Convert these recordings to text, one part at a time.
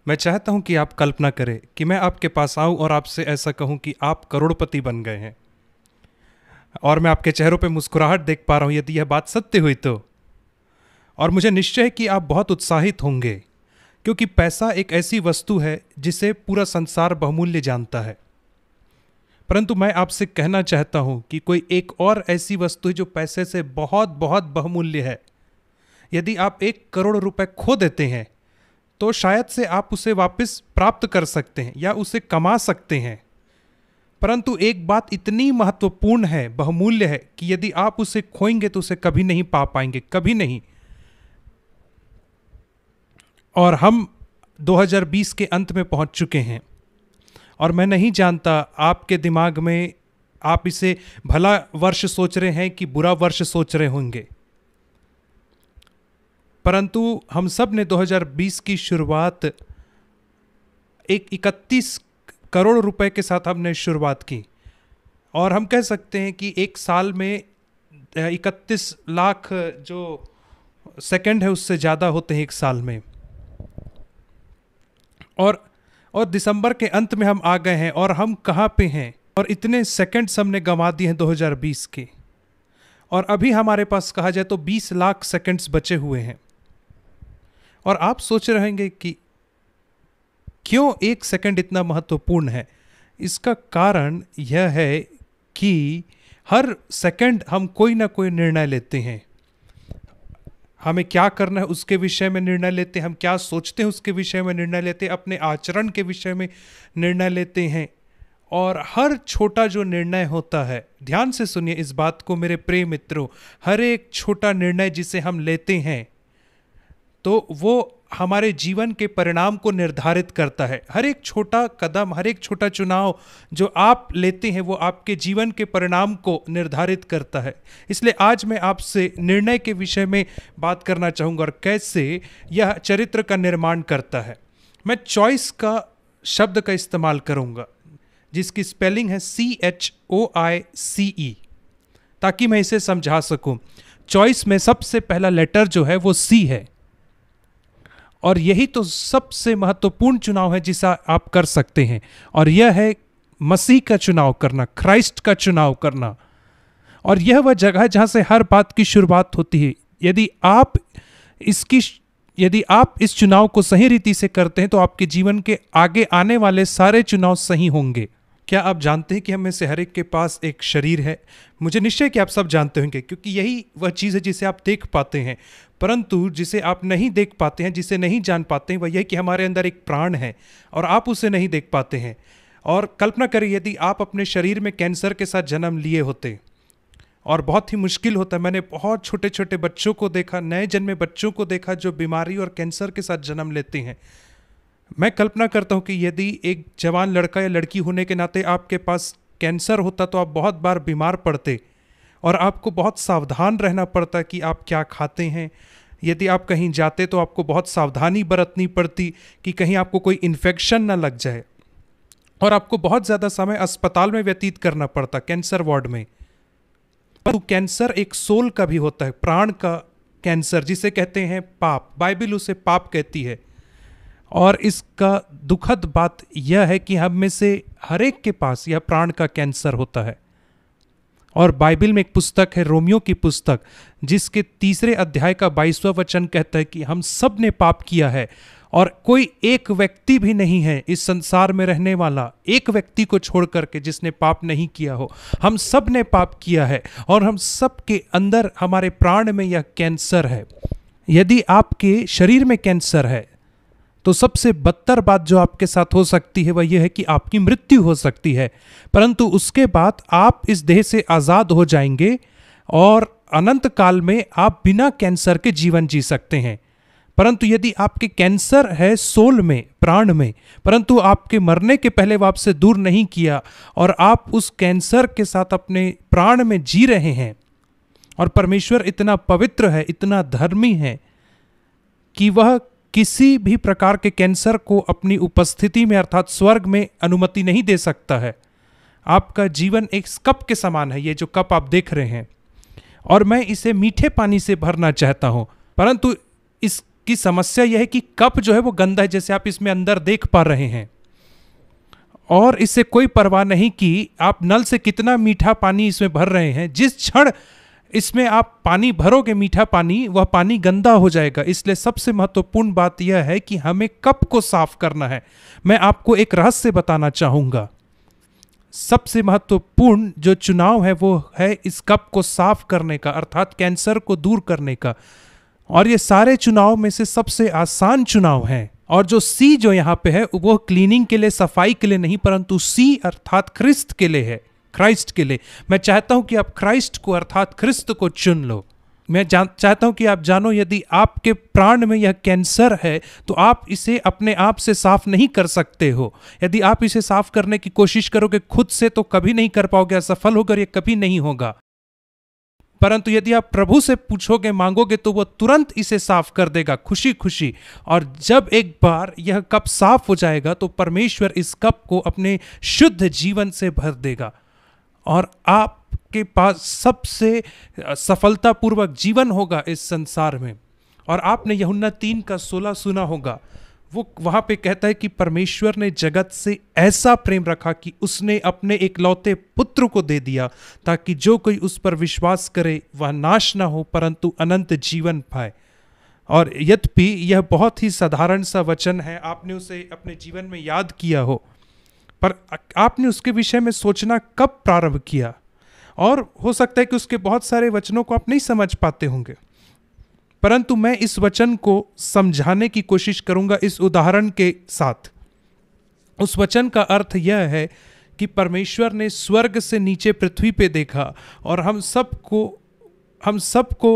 मैं चाहता हूं कि आप कल्पना करें कि मैं आपके पास आऊं और आपसे ऐसा कहूं कि आप करोड़पति बन गए हैं, और मैं आपके चेहरों पे मुस्कुराहट देख पा रहा हूं यदि यह बात सत्य हुई तो। और मुझे निश्चय है कि आप बहुत उत्साहित होंगे, क्योंकि पैसा एक ऐसी वस्तु है जिसे पूरा संसार बहुमूल्य जानता है। परंतु मैं आपसे कहना चाहता हूं कि कोई एक और ऐसी वस्तु है जो पैसे से बहुत बहुत बहुमूल्य है। यदि आप 1 करोड़ रुपए खो देते हैं तो शायद से आप उसे वापस प्राप्त कर सकते हैं या उसे कमा सकते हैं, परंतु एक बात इतनी महत्वपूर्ण है, बहुमूल्य है, कि यदि आप उसे खोएंगे तो उसे कभी नहीं पा पाएंगे, कभी नहीं। और हम 2020 के अंत में पहुंच चुके हैं, और मैं नहीं जानता आपके दिमाग में आप इसे भला वर्ष सोच रहे हैं कि बुरा वर्ष सोच रहे होंगे, परंतु हम सब ने 2020 की शुरुआत एक 31 करोड़ रुपए के साथ हमने शुरुआत की। और हम कह सकते हैं कि एक साल में 31 लाख जो सेकंड है उससे ज़्यादा होते हैं एक साल में। और दिसंबर के अंत में हम आ गए हैं, और हम कहाँ पे हैं, और इतने सेकंड्स हमने गंवा दिए हैं 2020 के। और अभी हमारे पास कहा जाए तो 20 लाख सेकंड्स बचे हुए हैं। और आप सोच रहे होंगे कि क्यों 1 सेकंड इतना महत्वपूर्ण है। इसका कारण यह है कि हर सेकंड हम कोई ना कोई निर्णय लेते हैं। हमें क्या करना है उसके विषय में निर्णय लेते हैं, हम क्या सोचते हैं उसके विषय में निर्णय लेते हैं, अपने आचरण के विषय में निर्णय लेते हैं। और हर छोटा जो निर्णय होता है, ध्यान से सुनिए इस बात को मेरे प्रिय मित्रों, हर एक छोटा निर्णय जिसे हम लेते हैं तो वो हमारे जीवन के परिणाम को निर्धारित करता है। हर एक छोटा कदम, हर एक छोटा चुनाव जो आप लेते हैं वो आपके जीवन के परिणाम को निर्धारित करता है। इसलिए आज मैं आपसे निर्णय के विषय में बात करना चाहूँगा और कैसे यह चरित्र का निर्माण करता है। मैं चॉइस का शब्द का इस्तेमाल करूँगा जिसकी स्पेलिंग है CHOICE, ताकि मैं इसे समझा सकूँ। चॉइस में सबसे पहला लेटर जो है वो C है, और यही तो सबसे महत्वपूर्ण चुनाव है जिसे आप कर सकते हैं, और यह है मसीह का चुनाव करना, क्राइस्ट का चुनाव करना। और यह वह जगह है जहां से हर बात की शुरुआत होती है। यदि आप इस चुनाव को सही रीति से करते हैं तो आपके जीवन के आगे आने वाले सारे चुनाव सही होंगे। क्या आप जानते हैं कि हम में से हर एक के पास एक शरीर है? मुझे निश्चय है कि आप सब जानते होंगे, क्योंकि यही वह चीज़ है जिसे आप देख पाते हैं। परंतु जिसे आप नहीं देख पाते हैं, जिसे नहीं जान पाते हैं, वह यह कि हमारे अंदर एक प्राण है और आप उसे नहीं देख पाते हैं। और कल्पना करिए यदि आप अपने शरीर में कैंसर के साथ जन्म लिए होते, और बहुत ही मुश्किल होता है। मैंने बहुत छोटे छोटे बच्चों को देखा, नए जन्मे बच्चों को देखा जो बीमारी और कैंसर के साथ जन्म लेते हैं। मैं कल्पना करता हूँ कि यदि एक जवान लड़का या लड़की होने के नाते आपके पास कैंसर होता तो आप बहुत बार बीमार पड़ते, और आपको बहुत सावधान रहना पड़ता कि आप क्या खाते हैं। यदि आप कहीं जाते तो आपको बहुत सावधानी बरतनी पड़ती कि कहीं आपको कोई इन्फेक्शन ना लग जाए, और आपको बहुत ज़्यादा समय अस्पताल में व्यतीत करना पड़ता, कैंसर वार्ड में। तो कैंसर एक सोल का भी होता है, प्राण का कैंसर, जिसे कहते हैं पाप। बाइबल उसे पाप कहती है। और इसका दुखद बात यह है कि हम में से हर एक के पास यह प्राण का कैंसर होता है। और बाइबल में एक पुस्तक है, रोमियो की पुस्तक, जिसके 3 अध्याय का 22वां वचन कहता है कि हम सब ने पाप किया है, और कोई एक व्यक्ति भी नहीं है इस संसार में रहने वाला, एक व्यक्ति को छोड़ करके जिसने पाप नहीं किया हो। हम सब ने पाप किया है, और हम सब के अंदर, हमारे प्राण में यह कैंसर है। यदि आपके शरीर में कैंसर है तो सबसे बदतर बात जो आपके साथ हो सकती है वह यह है कि आपकी मृत्यु हो सकती है। परंतु उसके बाद आप इस देह से आज़ाद हो जाएंगे, और अनंत काल में आप बिना कैंसर के जीवन जी सकते हैं। परंतु यदि आपके कैंसर है सोल में, प्राण में, परंतु आपके मरने के पहले वह आपसे दूर नहीं किया, और आप उस कैंसर के साथ अपने प्राण में जी रहे हैं, और परमेश्वर इतना पवित्र है, इतना धर्मी है कि वह किसी भी प्रकार के कैंसर को अपनी उपस्थिति में, अर्थात स्वर्ग में, अनुमति नहीं दे सकता है। आपका जीवन एक कप के समान है, ये जो कप आप देख रहे हैं, और मैं इसे मीठे पानी से भरना चाहता हूं, परंतु इस कि समस्या यह है कि कप जो है वो गंदा है, जैसे आप इसमें अंदर देख पा रहे हैं, और इससे कोई परवाह नहीं कि आप नल से कितना मीठा पानी इसमें भर रहे हैं। जिस क्षण इसमें आप पानी भरोगे मीठा पानी, वह पानी गंदा हो जाएगा। इसलिए सबसे महत्वपूर्ण बात यह है कि हमें कप को साफ करना है। मैं आपको एक रहस्य बताना चाहूंगा। सबसे महत्वपूर्ण जो चुनाव है वो है इस कप को साफ करने का, अर्थात कैंसर को दूर करने का। और ये सारे चुनाव में से सबसे आसान चुनाव है। और जो सी जो यहाँ पे है वो क्लीनिंग के लिए, सफाई के लिए नहीं, परंतु सी अर्थात क्रिस्त के लिए है, क्राइस्ट के लिए। मैं चाहता हूं कि आप क्राइस्ट को अर्थात क्रिस्त को चुन लो। मैं चाहता हूं कि आप जानो, यदि आपके प्राण में यह कैंसर है तो आप इसे अपने आप से साफ नहीं कर सकते हो। यदि आप इसे साफ करने की कोशिश करोगे खुद से तो कभी नहीं कर पाओगे, असफल होकर यह कभी नहीं होगा। परंतु यदि आप प्रभु से पूछोगे, मांगोगे, तो वह तुरंत इसे साफ कर देगा, खुशी खुशी। और जब एक बार यह कप साफ हो जाएगा तो परमेश्वर इस कप को अपने शुद्ध जीवन से भर देगा और आपके पास सबसे सफलतापूर्वक जीवन होगा इस संसार में। और आपने यूहन्ना 3:16 सुना होगा। वो वहां पे कहता है कि परमेश्वर ने जगत से ऐसा प्रेम रखा कि उसने अपने इकलौते पुत्र को दे दिया, ताकि जो कोई उस पर विश्वास करे वह नाश ना हो परंतु अनंत जीवन पाए। और यद्यपि यह बहुत ही साधारण सा वचन है, आपने उसे अपने जीवन में याद किया हो, पर आपने उसके विषय में सोचना कब प्रारंभ किया? और हो सकता है कि उसके बहुत सारे वचनों को आप नहीं समझ पाते होंगे, परंतु मैं इस वचन को समझाने की कोशिश करूंगा इस उदाहरण के साथ। उस वचन का अर्थ यह है कि परमेश्वर ने स्वर्ग से नीचे पृथ्वी पे देखा और हम सबको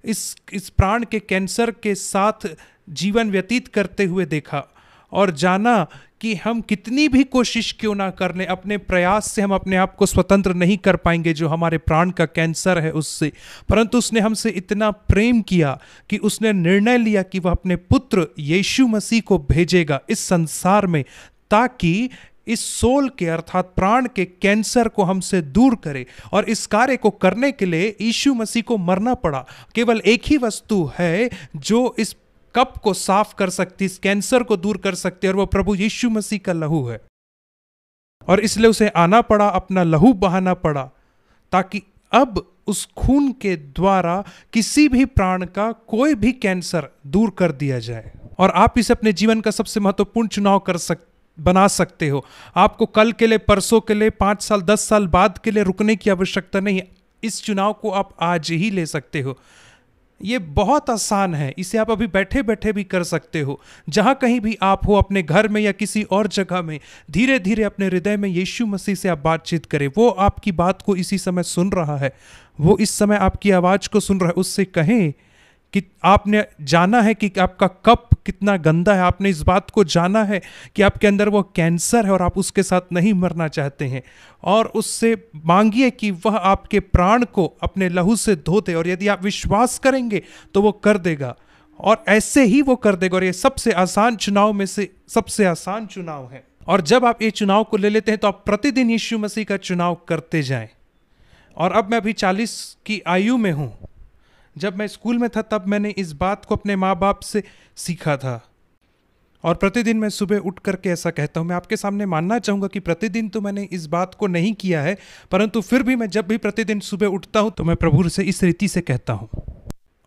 इस प्राण के कैंसर के साथ जीवन व्यतीत करते हुए देखा और जाना कि हम कितनी भी कोशिश क्यों ना कर लें, अपने प्रयास से हम अपने आप को स्वतंत्र नहीं कर पाएंगे जो हमारे प्राण का कैंसर है उससे। परंतु उसने हमसे इतना प्रेम किया कि उसने निर्णय लिया कि वह अपने पुत्र यीशु मसीह को भेजेगा इस संसार में, ताकि इस सोल के अर्थात प्राण के कैंसर को हमसे दूर करे। और इस कार्य को करने के लिए यीशु मसीह को मरना पड़ा। केवल एक ही वस्तु है जो इस कप को साफ कर सकती, इस कैंसर को दूर कर सकती है, और वह प्रभु यीशु मसीह का लहू है। और इसलिए उसे आना पड़ा, अपना लहू बहाना पड़ा, ताकि अब उस खून के द्वारा किसी भी प्राण का कोई भी कैंसर दूर कर दिया जाए। और आप इसे अपने जीवन का सबसे महत्वपूर्ण चुनाव बना सकते हो। आपको कल के लिए, परसों के लिए, 5 साल 10 साल बाद के लिए रुकने की आवश्यकता नहीं है। इस चुनाव को आप आज ही ले सकते हो। ये बहुत आसान है, इसे आप अभी बैठे बैठे भी कर सकते हो। जहां कहीं भी आप हो, अपने घर में या किसी और जगह में, धीरे धीरे अपने हृदय में यीशु मसीह से आप बातचीत करें। वो आपकी बात को इसी समय सुन रहा है, वो इस समय आपकी आवाज को सुन रहा है। उससे कहें कि आपने जाना है कि आपका कप कितना गंदा है, आपने इस बात को जाना है कि आपके अंदर वो कैंसर है और आप उसके साथ नहीं मरना चाहते हैं। और उससे मांगिए कि वह आपके प्राण को अपने लहू से धो दे, और यदि आप विश्वास करेंगे तो वो कर देगा, और ऐसे ही वो कर देगा। और ये सबसे आसान चुनाव में से सबसे आसान चुनाव है। और जब आप ये चुनाव को ले लेते हैं तो आप प्रतिदिन यीशु मसीह का चुनाव करते जाएं। और अब मैं अभी 40 की आयु में हूं। जब मैं स्कूल में था तब मैंने इस बात को अपने माँ बाप से सीखा था, और प्रतिदिन मैं सुबह उठ करके ऐसा कहता हूँ। मैं आपके सामने मानना चाहूँगा कि प्रतिदिन तो मैंने इस बात को नहीं किया है, परंतु फिर भी मैं जब भी प्रतिदिन सुबह उठता हूँ तो मैं प्रभु से इस रीति से कहता हूँ,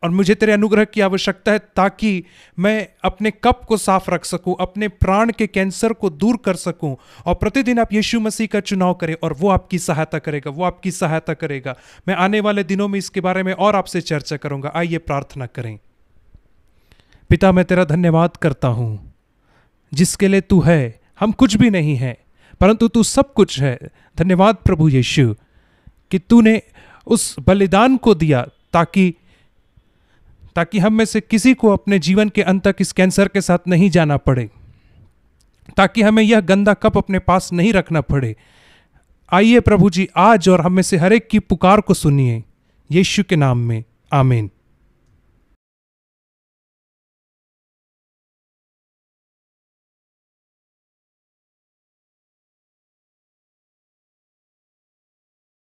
और मुझे तेरे अनुग्रह की आवश्यकता है ताकि मैं अपने कप को साफ रख सकूं, अपने प्राण के कैंसर को दूर कर सकूं। और प्रतिदिन आप यीशु मसीह का चुनाव करें और वो आपकी सहायता करेगा, वो आपकी सहायता करेगा। मैं आने वाले दिनों में इसके बारे में और आपसे चर्चा करूंगा। आइए प्रार्थना करें। पिता, मैं तेरा धन्यवाद करता हूं जिसके लिए तू है। हम कुछ भी नहीं है, परंतु तू सब कुछ है। धन्यवाद प्रभु यीशु कि तूने उस बलिदान को दिया ताकि हम में से किसी को अपने जीवन के अंत तक इस कैंसर के साथ नहीं जाना पड़े, ताकि हमें यह गंदा कप अपने पास नहीं रखना पड़े। आइए प्रभु जी आज और हम में से हर एक की पुकार को सुनिए, यीशु के नाम में, आमीन।